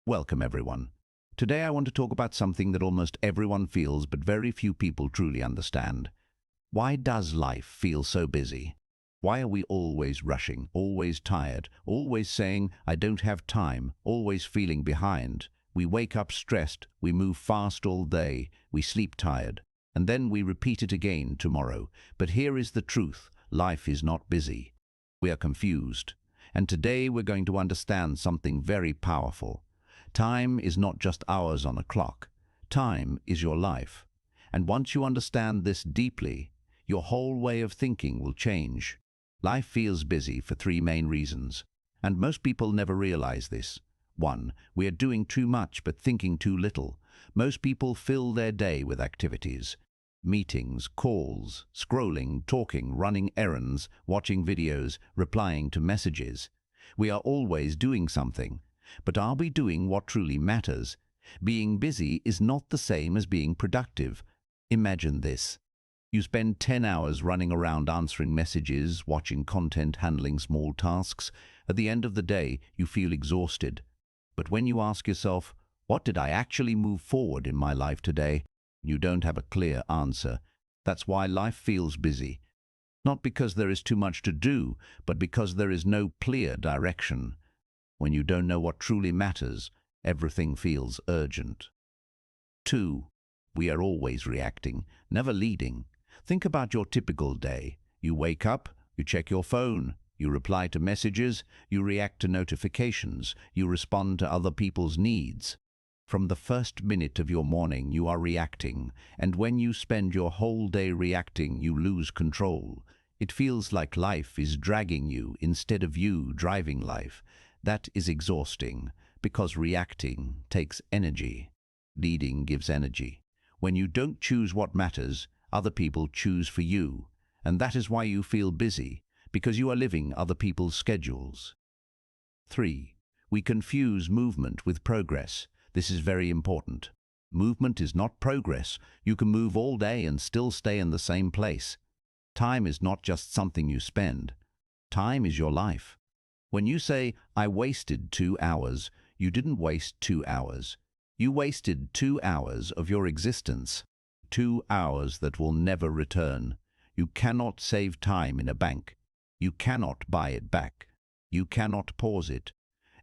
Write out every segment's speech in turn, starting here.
Welcome everyone. Today I want to talk about something that almost everyone feels but very few people truly understand. Why does life feel so busy? Why are we always rushing, always tired, always saying, "I don't have time," always feeling behind? We wake up stressed, we move fast all day, we sleep tired, and then we repeat it again tomorrow. But here is the truth: life is not busy. We are confused. And today we're going to understand something very powerful. Time is not just hours on a clock. Time is your life. And once you understand this deeply, your whole way of thinking will change. Life feels busy for three main reasons, and most people never realize this. 1. We are doing too much but thinking too little. Most people fill their day with activities. Meetings, calls, scrolling, talking, running errands, watching videos, replying to messages. We are always doing something. But are we doing what truly matters? Being busy is not the same as being productive. Imagine this. You spend 10 hours running around answering messages, watching content, handling small tasks. At the end of the day, you feel exhausted. But when you ask yourself, what did I actually move forward in my life today? You don't have a clear answer. That's why life feels busy. Not because there is too much to do, but because there is no clear direction. When you don't know what truly matters, everything feels urgent. 2. We are always reacting, never leading. Think about your typical day. You wake up, you check your phone, you reply to messages, you react to notifications, you respond to other people's needs. From the first minute of your morning, you are reacting, and when you spend your whole day reacting, you lose control. It feels like life is dragging you instead of you driving life. That is exhausting, because reacting takes energy. Leading gives energy. When you don't choose what matters, other people choose for you. And that is why you feel busy, because you are living other people's schedules. 3. We confuse movement with progress. This is very important. Movement is not progress. You can move all day and still stay in the same place. Time is not just something you spend. Time is your life. When you say, "I wasted 2 hours," you didn't waste 2 hours. You wasted 2 hours of your existence. 2 hours that will never return. You cannot save time in a bank. You cannot buy it back. You cannot pause it.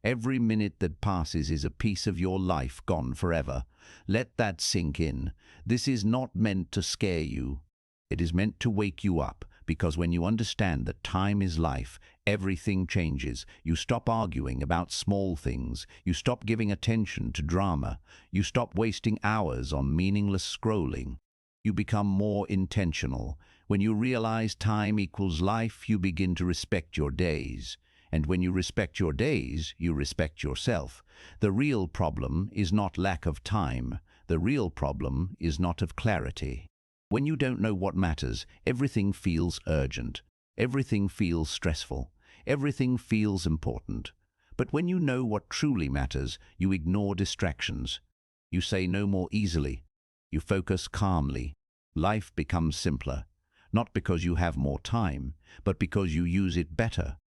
Every minute that passes is a piece of your life gone forever. Let that sink in. This is not meant to scare you. It is meant to wake you up, because when you understand that time is life, everything changes. You stop arguing about small things. You stop giving attention to drama. You stop wasting hours on meaningless scrolling. You become more intentional. When you realize time equals life, you begin to respect your days. And when you respect your days, you respect yourself. The real problem is not lack of time. The real problem is not of clarity. When you don't know what matters, everything feels urgent. Everything feels stressful. Everything feels important. But when you know what truly matters, you ignore distractions. You say no more easily. You focus calmly. Life becomes simpler, not because you have more time, but because you use it better.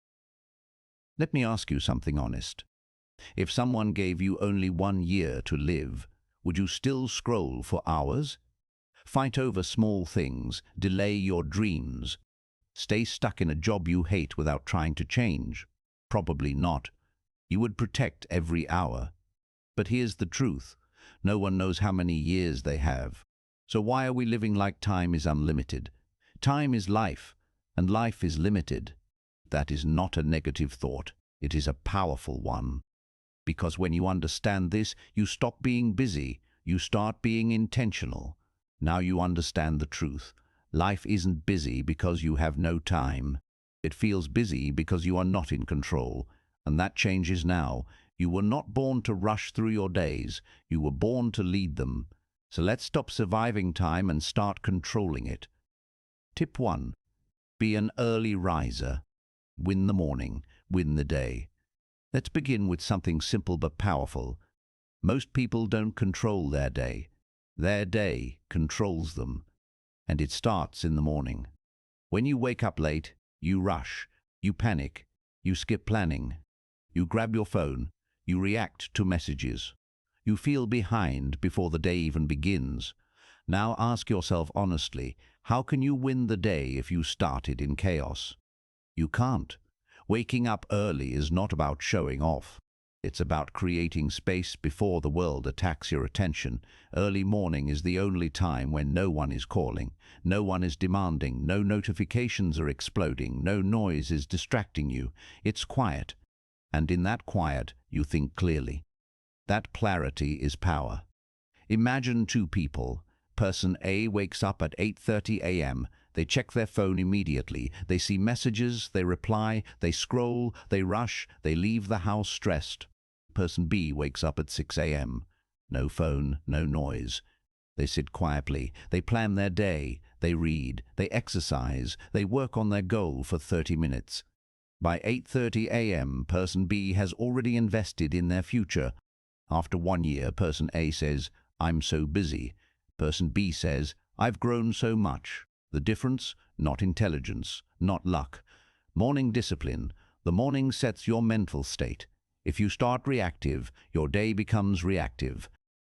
Let me ask you something honest. If someone gave you only 1 year to live, would you still scroll for hours? Fight over small things, delay your dreams, stay stuck in a job you hate without trying to change? Probably not. You would protect every hour. But here's the truth. No one knows how many years they have. So why are we living like time is unlimited? Time is life, and life is limited. That is not a negative thought. It is a powerful one. Because when you understand this, you stop being busy. You start being intentional. Now you understand the truth. Life isn't busy because you have no time. It feels busy because you are not in control. And that changes now. You were not born to rush through your days. You were born to lead them. So let's stop surviving time and start controlling it. Tip 1. Be an early riser. Win the morning. Win the day. Let's begin with something simple but powerful. Most people don't control their day. Their day controls them, and it starts in the morning. When you wake up late, you rush, you panic, you skip planning, you grab your phone, You react to messages. You feel behind before the day even begins. Now ask yourself honestly, how can you win the day if you started in chaos? You can't. Waking up early is not about showing off. It's about creating space before the world attacks your attention. Early morning is the only time when no one is calling, no one is demanding, no notifications are exploding, no noise is distracting you. It's quiet. And in that quiet, you think clearly. That clarity is power. Imagine two people. Person A wakes up at 8:30 a.m. They check their phone immediately. They see messages, they reply, they scroll, they rush, they leave the house stressed. Person B wakes up at 6 a.m. No phone, no noise. They sit quietly, they plan their day, they read, they exercise, they work on their goal for 30 minutes. By 8:30 a.m., person B has already invested in their future. After 1 year, person A says, "I'm so busy." Person B says, "I've grown so much." The difference? Not intelligence, not luck. Morning discipline. The morning sets your mental state. If you start reactive, your day becomes reactive.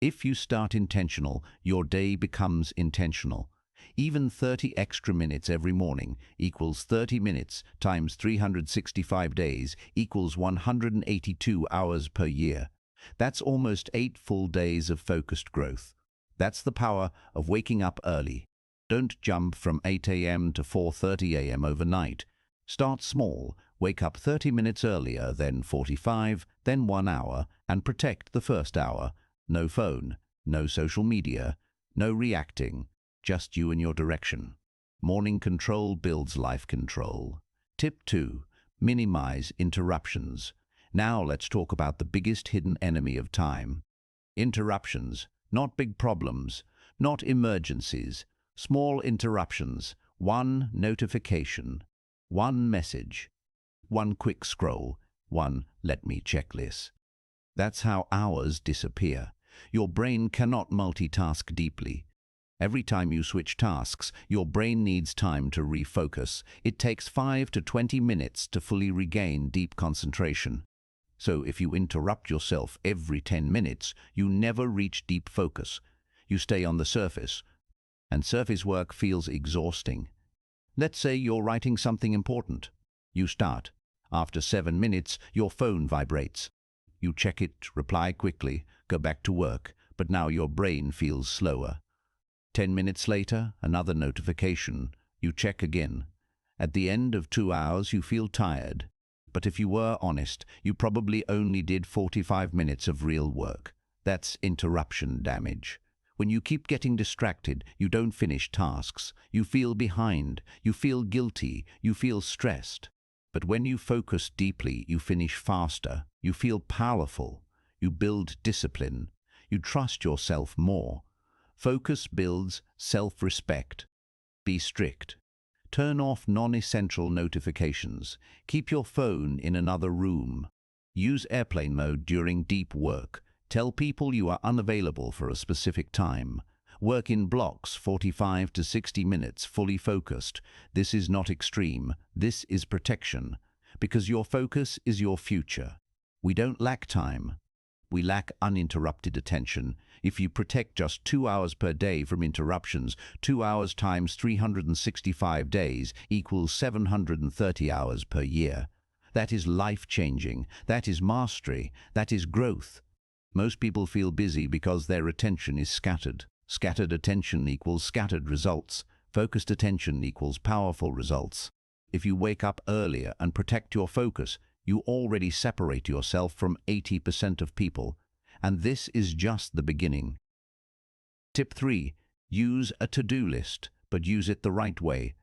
If you start intentional, your day becomes intentional. Even 30 extra minutes every morning equals 30 minutes times 365 days equals 182 hours per year. That's almost 8 full days of focused growth. That's the power of waking up early. Don't jump from 8 a.m. to 4:30 a.m. overnight. Start small, wake up 30 minutes earlier, then 45, then 1 hour, and protect the first hour. No phone, no social media, no reacting, just you and your direction. Morning control builds life control. Tip 2. Minimize interruptions. Now let's talk about the biggest hidden enemy of time. Interruptions, not big problems, not emergencies. Small interruptions, one notification, one message, one quick scroll, one "let me check this." That's how hours disappear. Your brain cannot multitask deeply. Every time you switch tasks, your brain needs time to refocus. It takes 5 to 20 minutes to fully regain deep concentration. So if you interrupt yourself every 10 minutes, you never reach deep focus. You stay on the surface. And surface work feels exhausting. Let's say you're writing something important. You start. After 7 minutes, your phone vibrates. You check it, reply quickly, go back to work, but now your brain feels slower. 10 minutes later, another notification. You check again. At the end of 2 hours, you feel tired. But if you were honest, you probably only did 45 minutes of real work. That's interruption damage. When you keep getting distracted, you don't finish tasks. You feel behind, you feel guilty, you feel stressed. But when you focus deeply, you finish faster. You feel powerful. You build discipline. You trust yourself more. Focus builds self-respect. Be strict. Turn off non-essential notifications. Keep your phone in another room. Use airplane mode during deep work. Tell people you are unavailable for a specific time. Work in blocks, 45 to 60 minutes, fully focused. This is not extreme. This is protection. Because your focus is your future. We don't lack time. We lack uninterrupted attention. If you protect just 2 hours per day from interruptions, 2 hours times 365 days equals 730 hours per year. That is life-changing. That is mastery. That is growth. Most people feel busy because their attention is scattered. Scattered attention equals scattered results. Focused attention equals powerful results. If you wake up earlier and protect your focus, you already separate yourself from 80% of people. And this is just the beginning. Tip 3. Use a to-do list, but use it the right way.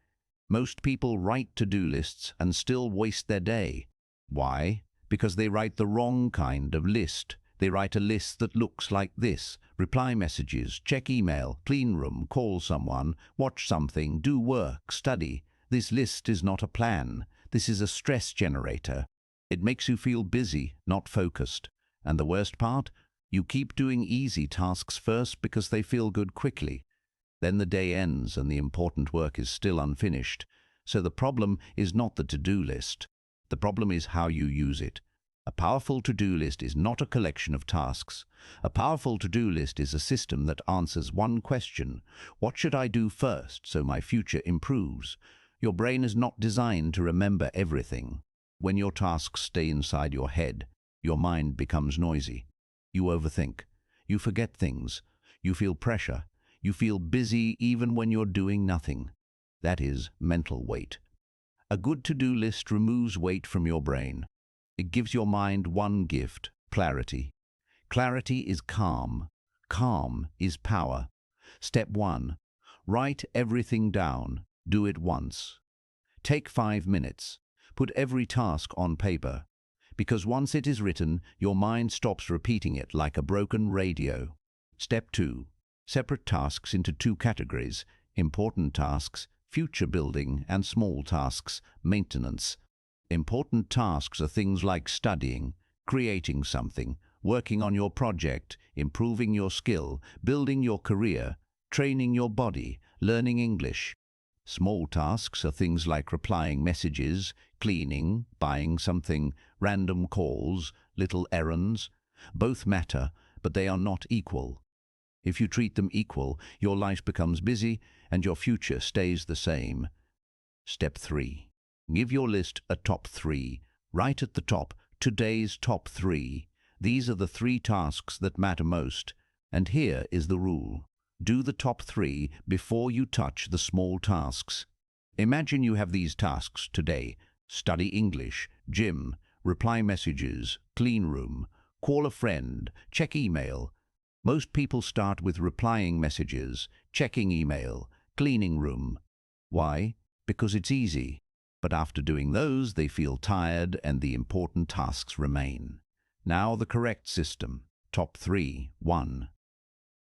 Most people write to-do lists and still waste their day. Why? Because they write the wrong kind of list. They write a list that looks like this: reply messages, check email, clean room, call someone, watch something, do work, study. This list is not a plan. This is a stress generator. It makes you feel busy, not focused. And the worst part? You keep doing easy tasks first because they feel good quickly. Then the day ends and the important work is still unfinished. So the problem is not the to-do list. The problem is how you use it. A powerful to-do list is not a collection of tasks. A powerful to-do list is a system that answers one question: what should I do first so my future improves? Your brain is not designed to remember everything. When your tasks stay inside your head, your mind becomes noisy. You overthink. You forget things. You feel pressure. You feel busy even when you're doing nothing. That is mental weight. A good to-do list removes weight from your brain. It gives your mind one gift: clarity. Clarity is calm. Calm is power. Step 1. Write everything down. Do it once. Take 5 minutes. Put every task on paper. Because once it is written, your mind stops repeating it like a broken radio. Step 2. Separate tasks into 2 categories: important tasks, future building, and small tasks, maintenance. Important tasks are things like studying, creating something, working on your project, improving your skill, building your career, training your body, learning English. Small tasks are things like replying messages, cleaning, buying something, random calls, little errands. Both matter, but they are not equal. If you treat them equal, your life becomes busy and your future stays the same. Step 3. Give your list a top 3. Write at the top, today's top 3. These are the 3 tasks that matter most. And here is the rule: do the top 3 before you touch the small tasks. Imagine you have these tasks today: study English, gym, reply messages, clean room, call a friend, check email. Most people start with replying messages, checking email, cleaning room. Why? Because it's easy. But after doing those, they feel tired and the important tasks remain. Now the correct system. Top 3. 1.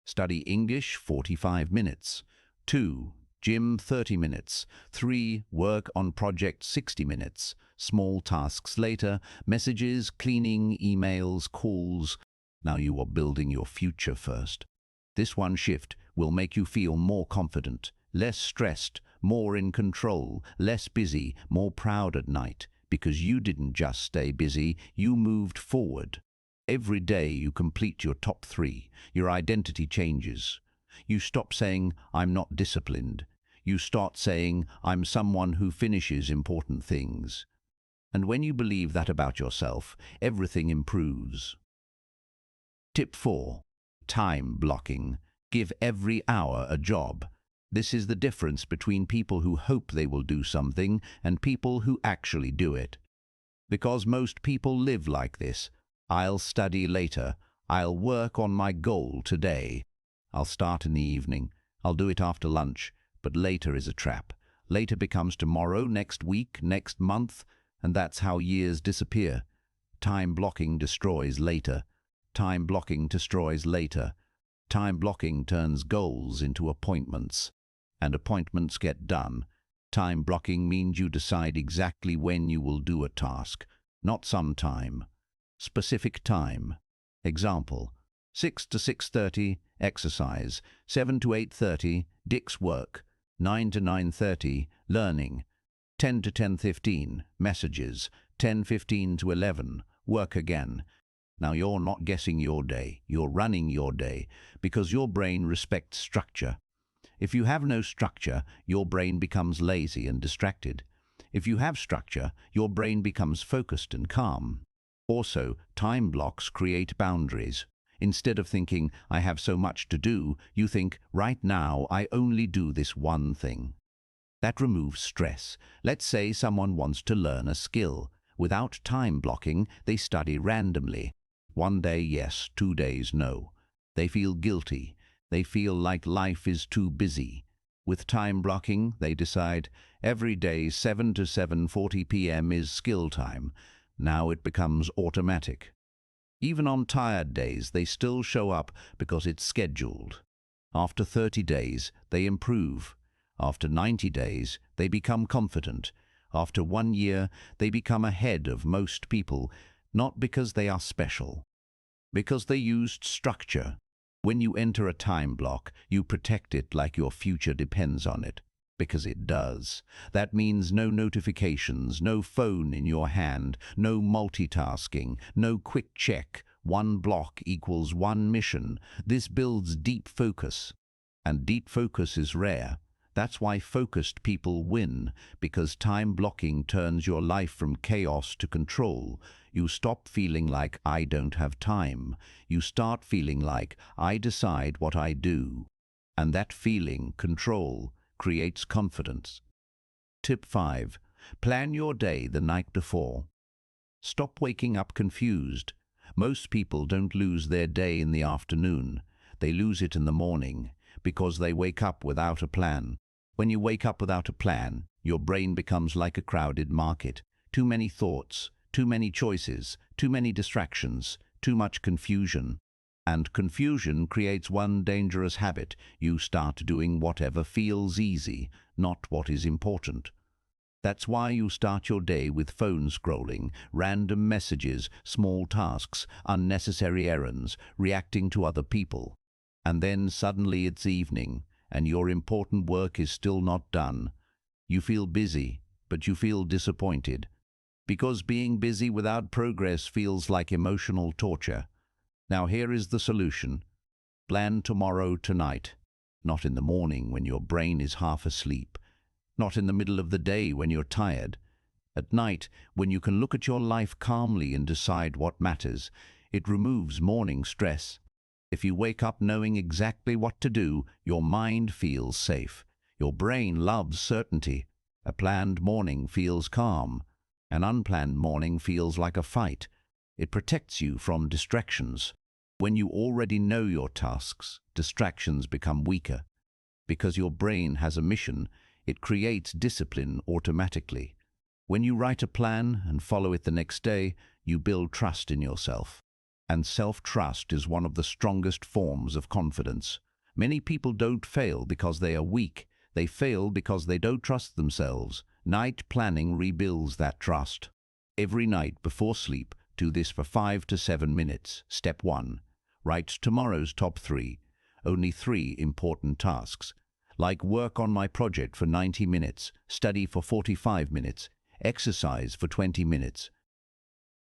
Study English 45 minutes. 2. Gym 30 minutes. 3. Work on project 60 minutes. Small tasks later: messages, cleaning, emails, calls. Now you are building your future first. This one shift will make you feel more confident, less stressed, more in control, less busy, more proud at night, because you didn't just stay busy, you moved forward. Every day you complete your top 3, your identity changes. You stop saying, "I'm not disciplined." You start saying, "I'm someone who finishes important things." And when you believe that about yourself, everything improves. Tip 4. Time blocking. Give every hour a job. This is the difference between people who hope they will do something and people who actually do it. Because most people live like this: I'll study later. I'll work on my goal today. I'll start in the evening. I'll do it after lunch. But later is a trap. Later becomes tomorrow, next week, next month, and that's how years disappear. Time blocking destroys later. Time blocking destroys later. Time blocking turns goals into appointments. And appointments get done. Time blocking means you decide exactly when you will do a task, not some time. Specific time. Example: 6 to 6:30, exercise; 7 to 8:30, Dick's work; 9 to 9:30, learning; 10 to 10:15, messages; 10:15 to 11, work again. Now you're not guessing your day, you're running your day, because your brain respects structure. If you have no structure, your brain becomes lazy and distracted. If you have structure, your brain becomes focused and calm. Also, time blocks create boundaries. Instead of thinking, "I have so much to do," you think, "Right now, I only do this one thing." That removes stress. Let's say someone wants to learn a skill. Without time blocking, they study randomly. One day yes, 2 days no. They feel guilty. They feel like life is too busy. With time blocking, they decide, every day 7 to 7:40 p.m. is skill time. Now it becomes automatic. Even on tired days, they still show up because it's scheduled. After 30 days, they improve. After 90 days, they become confident. After 1 year, they become ahead of most people, not because they are special, because they used structure. When you enter a time block, you protect it like your future depends on it. Because it does. That means no notifications, no phone in your hand, no multitasking, no quick check. One block equals one mission. This builds deep focus. And deep focus is rare. That's why focused people win, because time blocking turns your life from chaos to control. You stop feeling like I don't have time. You start feeling like I decide what I do. And that feeling, control, creates confidence. Tip 5. Plan your day the night before. Stop waking up confused. Most people don't lose their day in the afternoon. They lose it in the morning because they wake up without a plan. When you wake up without a plan, your brain becomes like a crowded market. Too many thoughts, too many choices, too many distractions, too much confusion. And confusion creates one dangerous habit. You start doing whatever feels easy, not what is important. That's why you start your day with phone scrolling, random messages, small tasks, unnecessary errands, reacting to other people. And then suddenly it's evening, and your important work is still not done. You feel busy, but you feel disappointed. Because being busy without progress feels like emotional torture. Now here is the solution. Plan tomorrow tonight. Not in the morning when your brain is half asleep. Not in the middle of the day when you're tired. At night, when you can look at your life calmly and decide what matters. It removes morning stress. If you wake up knowing exactly what to do, your mind feels safe. Your brain loves certainty. A planned morning feels calm. An unplanned morning feels like a fight. It protects you from distractions. When you already know your tasks, distractions become weaker. Because your brain has a mission, it creates discipline automatically. When you write a plan and follow it the next day, you build trust in yourself. And self-trust is one of the strongest forms of confidence. Many people don't fail because they are weak. They fail because they don't trust themselves. Night planning rebuilds that trust. Every night before sleep, do this for 5 to 7 minutes. Step 1. Write tomorrow's top 3. Only 3 important tasks. Like work on my project for 90 minutes, study for 45 minutes, exercise for 20 minutes.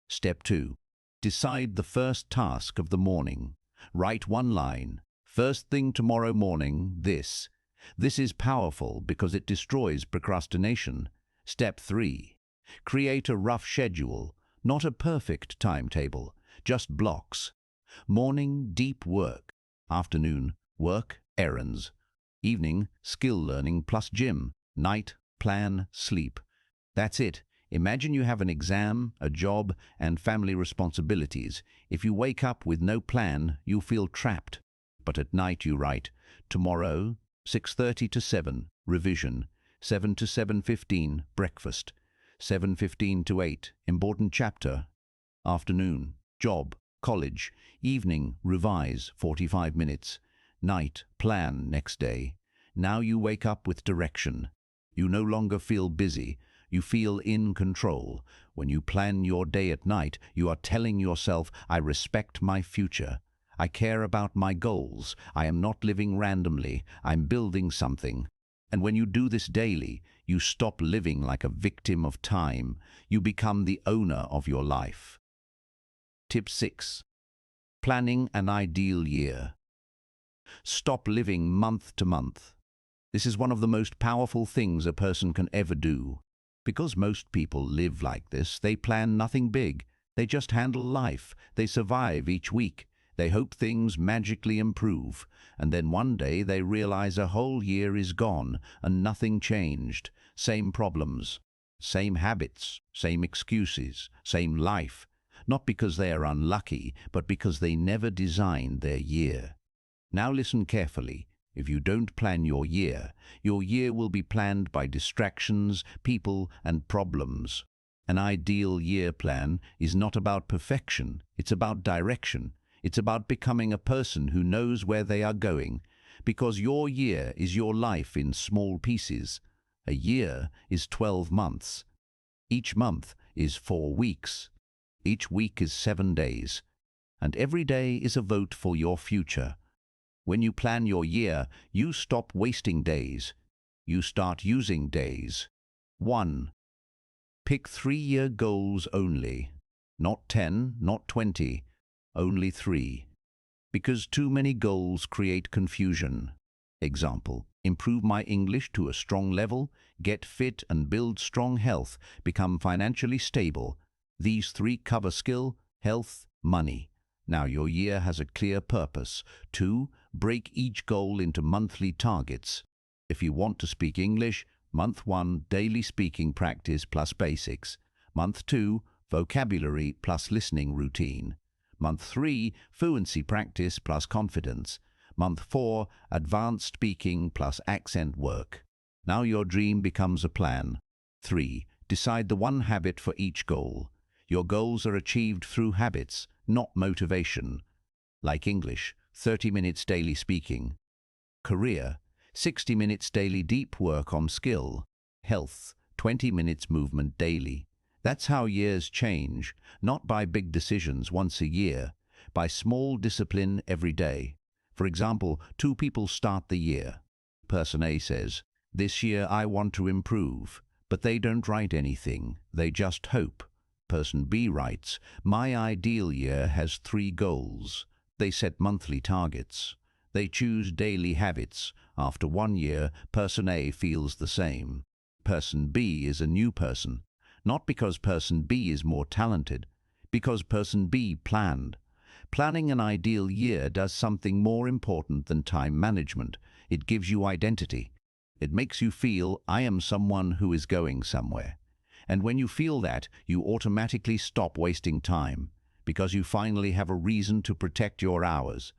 Step 2. Decide the first task of the morning. Write one line. First thing tomorrow morning, this. This is powerful because it destroys procrastination. Step 3. Create a rough schedule, not a perfect timetable, just blocks. Morning, deep work. Afternoon, work, errands. Evening, skill learning plus gym. Night, plan, sleep. That's it. Imagine you have an exam, a job, and family responsibilities. If you wake up with no plan, you feel trapped. But at night you write, tomorrow, 6:30 to 7, revision. 7 to 7:15, breakfast. 7:15 to 8, important chapter. Afternoon, job, college. Evening, revise, 45 minutes. Night, plan next day. Now you wake up with direction. You no longer feel busy. You feel in control. When you plan your day at night, you are telling yourself, I respect my future. I care about my goals. I am not living randomly. I'm building something. And when you do this daily, you stop living like a victim of time. You become the owner of your life. Tip 6. Planning an ideal year. Stop living month to month. This is one of the most powerful things a person can ever do. Because most people live like this, they plan nothing big. They just handle life. They survive each week. They hope things magically improve. And then one day they realize a whole year is gone and nothing changed. Same problems, same habits, same excuses, same life. Not because they are unlucky, but because they never designed their year. Now listen carefully. If you don't plan your year will be planned by distractions, people, and problems. An ideal year plan is not about perfection, it's about direction. It's about becoming a person who knows where they are going. Because your year is your life in small pieces. A year is 12 months. Each month is 4 weeks. Each week is 7 days. And every day is a vote for your future. When you plan your year, you stop wasting days. you start using days. 1. Pick 3-year goals only. Not 10, not 20, only 3. Because too many goals create confusion. Example, improve my English to a strong level, get fit and build strong health, become financially stable. These 3 cover skill, health, money. Now your year has a clear purpose. 2. Break each goal into monthly targets. If you want to speak English, month 1, daily speaking practice plus basics. Month 2, vocabulary plus listening routine. Month 3, fluency practice plus confidence. Month 4, advanced speaking plus accent work. Now your dream becomes a plan. 3. Decide the one habit for each goal. Your goals are achieved through habits, not motivation. Like English, 30 minutes daily speaking. Career, 60 minutes daily deep work on skill. Health, 20 minutes movement daily. That's how years change, not by big decisions once a year, by small discipline every day. For example, 2 people start the year. Person A says, "This year I want to improve," but they don't write anything, they just hope. Person B writes, "My ideal year has 3 goals." They set monthly targets. They choose daily habits. After 1 year, person A feels the same. Person B is a new person. Not because person B is more talented, because person B planned. Planning an ideal year does something more important than time management. It gives you identity. It makes you feel, I am someone who is going somewhere. And when you feel that, you automatically stop wasting time, because you finally have a reason to protect your hours.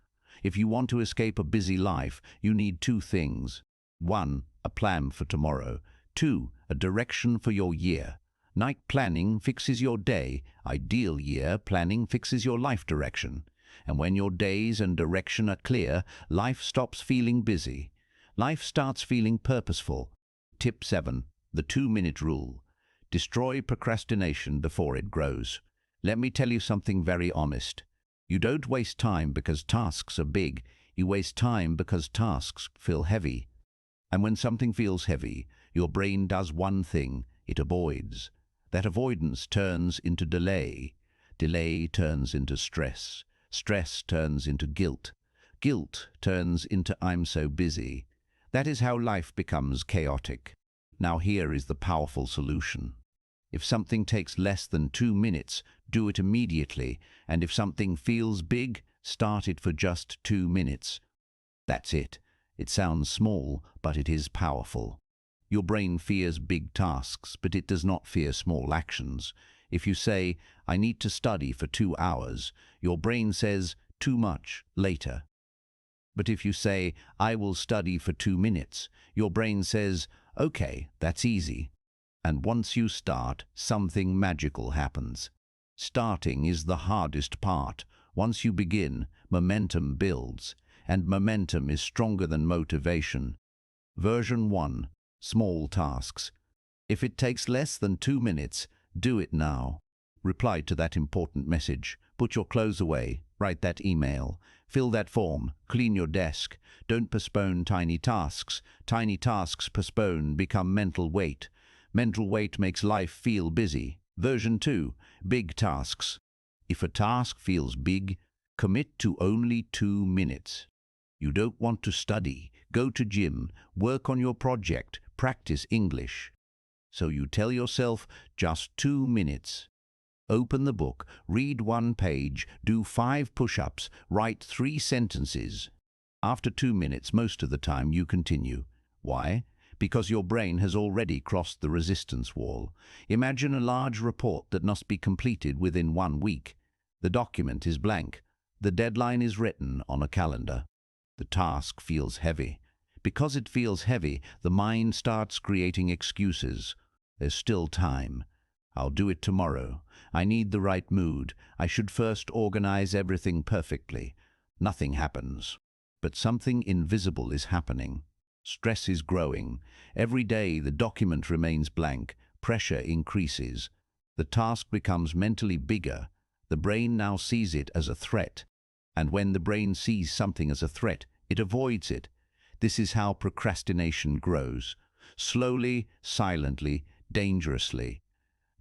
If you want to escape a busy life, you need 2 things. 1. A plan for tomorrow. 2. A direction for your year. Night planning fixes your day. Ideal year planning fixes your life direction. And when your days and direction are clear, life stops feeling busy. Life starts feeling purposeful. Tip 7. The 2-minute rule. Destroy procrastination before it grows. Let me tell you something very honest. You don't waste time because tasks are big. You waste time because tasks feel heavy. And when something feels heavy, your brain does one thing: it avoids. That avoidance turns into delay. Delay turns into stress. Stress turns into guilt. Guilt turns into I'm so busy. That is how life becomes chaotic. Now here is the powerful solution. If something takes less than 2 minutes, do it immediately. And if something feels big, start it for just 2 minutes. That's it. It sounds small, but it is powerful. Your brain fears big tasks, but it does not fear small actions. If you say, I need to study for 2 hours, your brain says, too much, later. But if you say, I will study for 2 minutes, your brain says, okay, that's easy. And once you start, something magical happens. Starting is the hardest part. Once you begin, momentum builds, and momentum is stronger than motivation. Version 1. Small tasks. If it takes less than 2 minutes, do it now. Reply to that important message. Put your clothes away. Write that email. Fill that form. Clean your desk. Don't postpone tiny tasks. Tiny tasks postponed become mental weight. Mental weight makes life feel busy. Version 2. Big tasks. If a task feels big, commit to only 2 minutes. You don't want to study, go to gym, work on your project, practice English. So you tell yourself just 2 minutes. Open the book, read 1 page, do 5 push-ups, write 3 sentences. After 2 minutes, most of the time you continue. Why? Because your brain has already crossed the resistance wall. Imagine a large report that must be completed within 1 week. The document is blank. The deadline is written on a calendar. The task feels heavy. Because it feels heavy, the mind starts creating excuses. There's still time. I'll do it tomorrow. I need the right mood. I should first organize everything perfectly. Nothing happens. But something invisible is happening. Stress is growing. Every day the document remains blank. Pressure increases. The task becomes mentally bigger. The brain now sees it as a threat. And when the brain sees something as a threat, it avoids it. This is how procrastination grows. slowly, silently, dangerously.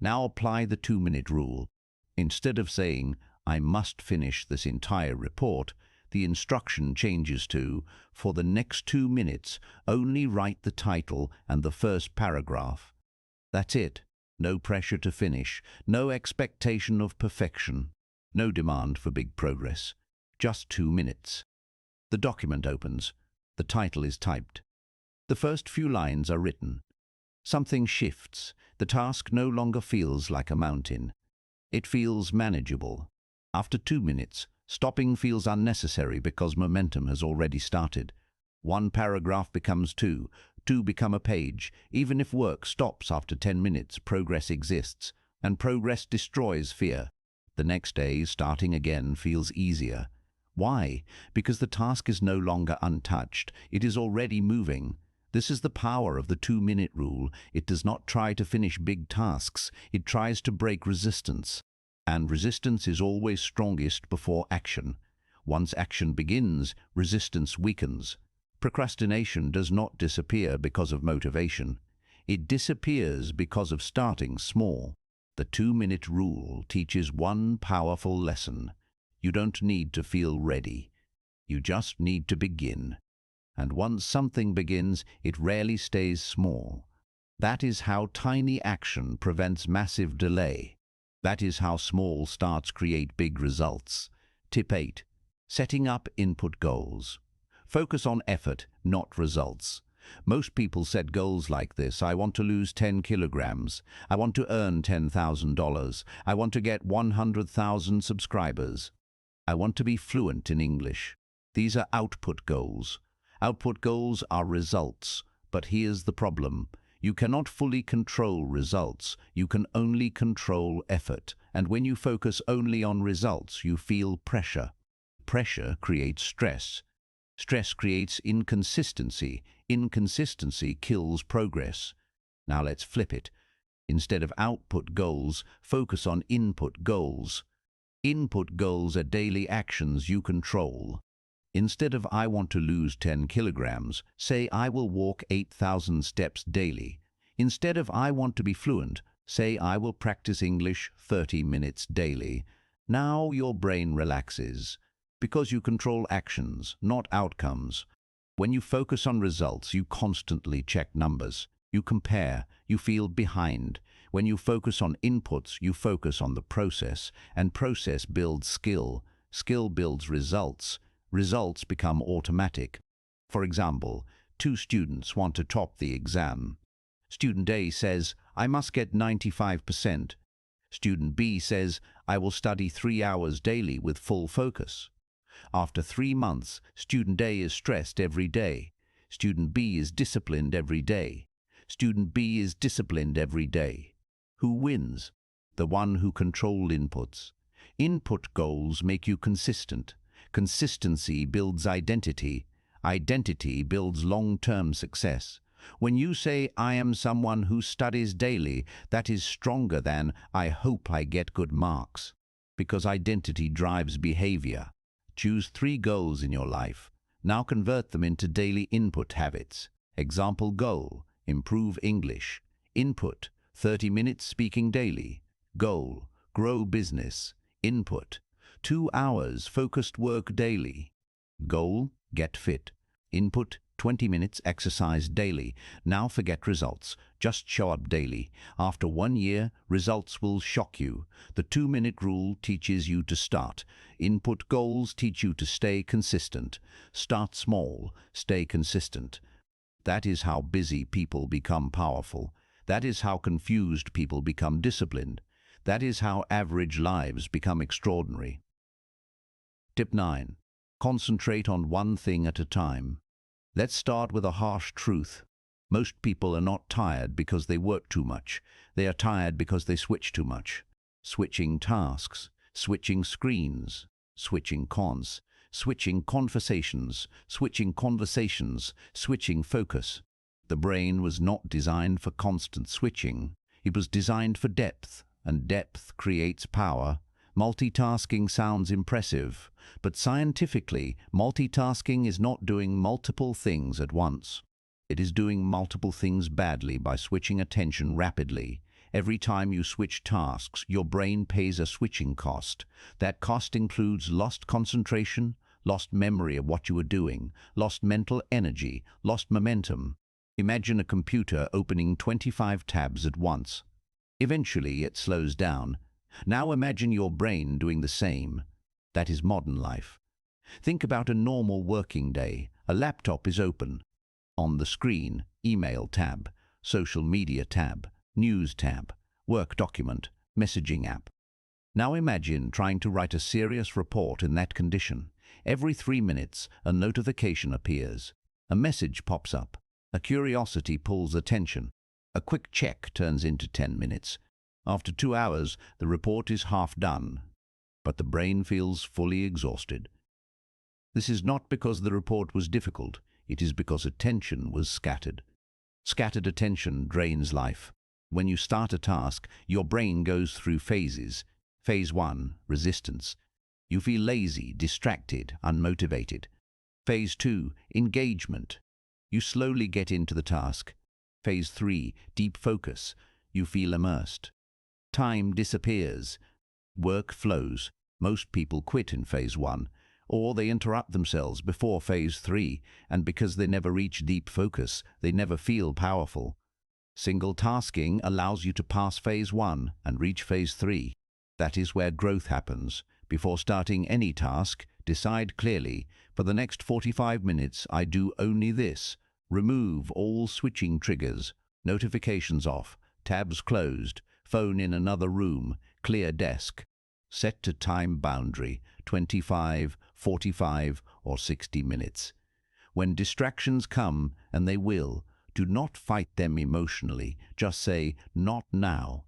Now apply the 2-minute rule. Instead of saying, I must finish this entire report, the instruction changes to, for the next 2 minutes, only write the title and the first paragraph. That's it. No pressure to finish, no expectation of perfection, no demand for big progress. Just 2 minutes. The document opens. The title is typed. The first few lines are written. Something shifts. The task no longer feels like a mountain. It feels manageable. After 2 minutes, stopping feels unnecessary because momentum has already started. One paragraph becomes two become a page. Even if work stops after 10 minutes, progress exists, and progress destroys fear. The next day, starting again feels easier. Why? Because the task is no longer untouched. It is already moving. This is the power of the 2-minute rule. It does not try to finish big tasks. It tries to break resistance. And resistance is always strongest before action. Once action begins, resistance weakens. Procrastination does not disappear because of motivation. It disappears because of starting small. The 2-minute rule teaches one powerful lesson. You don't need to feel ready. You just need to begin. And once something begins, it rarely stays small. That is how tiny action prevents massive delay. That is how small starts create big results. Tip 8. Setting up input goals. Focus on effort, not results. Most people set goals like this. I want to lose 10 kilograms. I want to earn $10,000. I want to get 100,000 subscribers. I want to be fluent in English. These are output goals. Output goals are results. But here's the problem. You cannot fully control results. You can only control effort. And when you focus only on results, you feel pressure. Pressure creates stress. Stress creates inconsistency. Inconsistency kills progress. Now let's flip it. Instead of output goals, focus on input goals. Input goals are daily actions you control. Instead of I want to lose 10 kilograms, say I will walk 8,000 steps daily. Instead of I want to be fluent, say I will practice English 30 minutes daily. Now your brain relaxes. Because you control actions, not outcomes. When you focus on results, you constantly check numbers. You compare, you feel behind. When you focus on inputs, you focus on the process, and process builds skill. Skill builds results. Results become automatic. For example, 2 students want to top the exam. Student A says, I must get 95%. Student B says, I will study 3 hours daily with full focus. After 3 months, student A is stressed every day. Student B is disciplined every day. Student B is disciplined every day. Who wins? The one who controlled inputs. Input goals make you consistent. Consistency builds identity. Identity builds long-term success. When you say, I am someone who studies daily, that is stronger than, I hope I get good marks. Because identity drives behavior. Choose 3 goals in your life. Now convert them into daily input habits. Example goal, improve English. Input, 30 minutes speaking daily. Goal, grow business. Input, 2 hours focused work daily. Goal, get fit. Input, 20 minutes exercise daily. Now forget results. Just show up daily. After 1 year, results will shock you. The 2-minute rule teaches you to start. Input goals teach you to stay consistent. Start small, stay consistent. That is how busy people become powerful. That is how confused people become disciplined. That is how average lives become extraordinary. Tip 9. Concentrate on one thing at a time. Let's start with a harsh truth. Most people are not tired because they work too much. They are tired because they switch too much. Switching tasks, switching screens, switching cons, switching conversations, switching focus. The brain was not designed for constant switching. It was designed for depth, and depth creates power. Multitasking sounds impressive, but scientifically, multitasking is not doing multiple things at once. It is doing multiple things badly by switching attention rapidly. Every time you switch tasks, your brain pays a switching cost. That cost includes lost concentration, lost memory of what you were doing, lost mental energy, lost momentum. Imagine a computer opening 25 tabs at once. Eventually, it slows down. Now imagine your brain doing the same. That is modern life. Think about a normal working day. A laptop is open. On the screen, email tab, social media tab, news tab, work document, messaging app. Now imagine trying to write a serious report in that condition. Every 3 minutes, a notification appears. A message pops up. A curiosity pulls attention. A quick check turns into 10 minutes. After 2 hours, the report is half done, but the brain feels fully exhausted. This is not because the report was difficult. It is because attention was scattered. Scattered attention drains life. When you start a task, your brain goes through phases. Phase 1, resistance. You feel lazy, distracted, unmotivated. Phase 2, engagement. You slowly get into the task. Phase 3, deep focus. You feel immersed. Time disappears. Work flows. Most people quit in phase 1, or they interrupt themselves before phase 3, and because they never reach deep focus, they never feel powerful. Single tasking allows you to pass phase 1 and reach phase 3. That is where growth happens. Before starting any task, decide clearly, for the next 45 minutes I do only this. Remove all switching triggers, notifications off, tabs closed, phone in another room, clear desk. Set to time boundary, 25, 45, or 60 minutes. When distractions come, and they will, do not fight them emotionally. Just say, "Not now."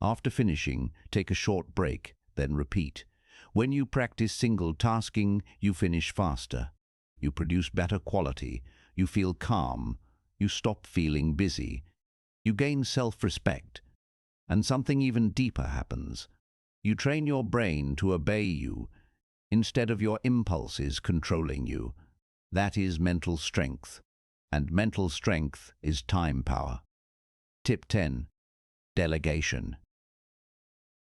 After finishing, take a short break, then repeat. When you practice single tasking, you finish faster. You produce better quality. You feel calm. You stop feeling busy. You gain self-respect. And something even deeper happens. You train your brain to obey you, instead of your impulses controlling you. That is mental strength. And mental strength is time power. Tip 10. Delegation.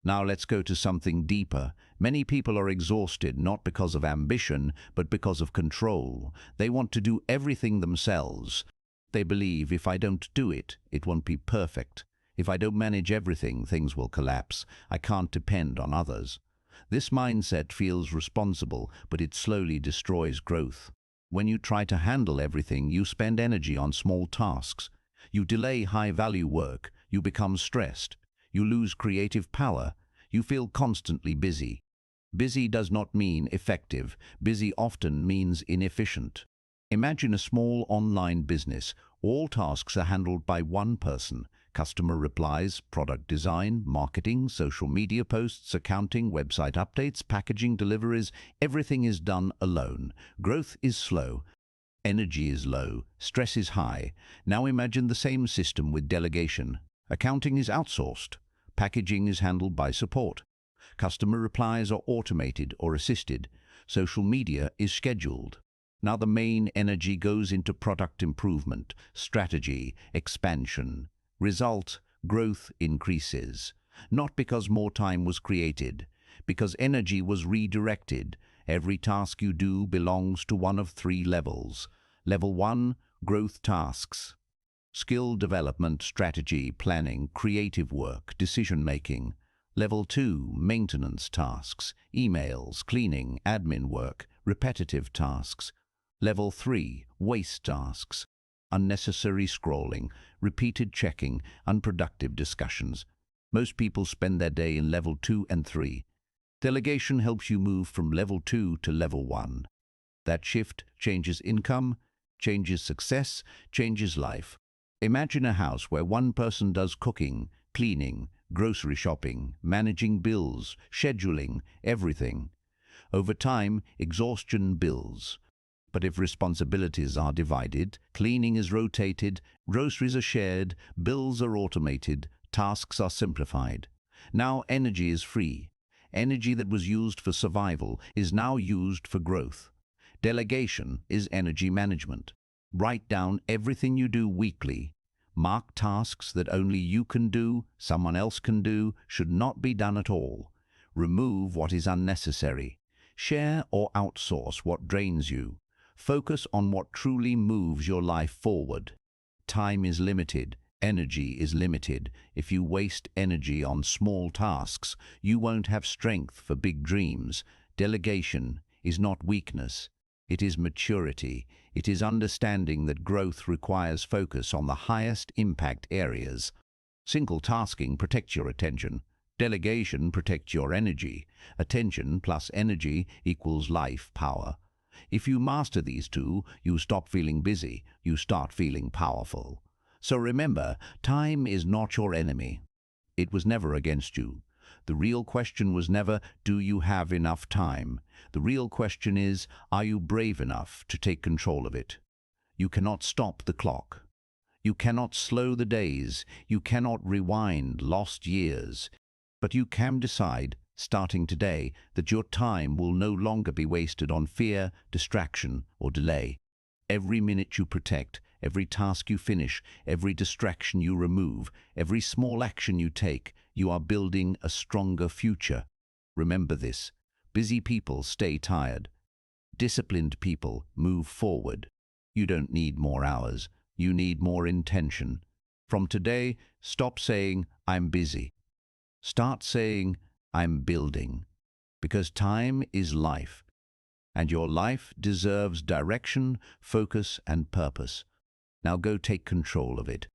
Now let's go to something deeper. Many people are exhausted not because of ambition, but because of control. They want to do everything themselves. They believe if I don't do it, it won't be perfect. If I don't manage everything, things will collapse. I can't depend on others. This mindset feels responsible, but it slowly destroys growth. When you try to handle everything, you spend energy on small tasks. You delay high-value work. You become stressed. You lose creative power. You feel constantly busy. Busy does not mean effective. Busy often means inefficient. Imagine a small online business. All tasks are handled by one person. Customer replies, product design, marketing, social media posts, accounting, website updates, packaging, deliveries. Everything is done alone. Growth is slow. Energy is low. Stress is high. Now imagine the same system with delegation. Accounting is outsourced. Packaging is handled by support. Customer replies are automated or assisted. Social media is scheduled. Now the main energy goes into product improvement, strategy, expansion. Result, growth increases. Not because more time was created, because energy was redirected. Every task you do belongs to one of 3 levels. Level 1, growth tasks. Skill development, strategy, planning, creative work, decision-making. Level 2, maintenance tasks, emails, cleaning, admin work, repetitive tasks. Level 3, waste tasks, unnecessary scrolling, repeated checking, unproductive discussions. Most people spend their day in level 2 and 3. Delegation helps you move from level 2 to level 1. That shift changes income, changes success, changes life. Imagine a house where one person does cooking, cleaning, grocery shopping, managing bills, scheduling, everything. Over time, exhaustion builds. But if responsibilities are divided, cleaning is rotated, groceries are shared, bills are automated, tasks are simplified. Now energy is free. Energy that was used for survival is now used for growth. Delegation is energy management. Write down everything you do weekly. Mark tasks that only you can do, someone else can do, should not be done at all. Remove what is unnecessary. Share or outsource what drains you. Focus on what truly moves your life forward. Time is limited. Energy is limited. If you waste energy on small tasks, you won't have strength for big dreams. Delegation is not weakness. It is maturity. It is understanding that growth requires focus on the highest impact areas. Single tasking protects your attention. Delegation protects your energy. Attention plus energy equals life power. If you master these two, you stop feeling busy. You start feeling powerful. So remember, time is not your enemy. It was never against you. The real question was never, do you have enough time? The real question is, are you brave enough to take control of it? You cannot stop the clock. You cannot slow the days. You cannot rewind lost years. But you can decide, starting today, that your time will no longer be wasted on fear, distraction, or delay. Every minute you protect, every task you finish, every distraction you remove, every small action you take, you are building a stronger future. Remember this. Busy people stay tired. Disciplined people move forward. You don't need more hours. You need more intention. From today, stop saying, I'm busy. Start saying, I'm building. Because time is life. And your life deserves direction, focus, and purpose. Now go take control of it.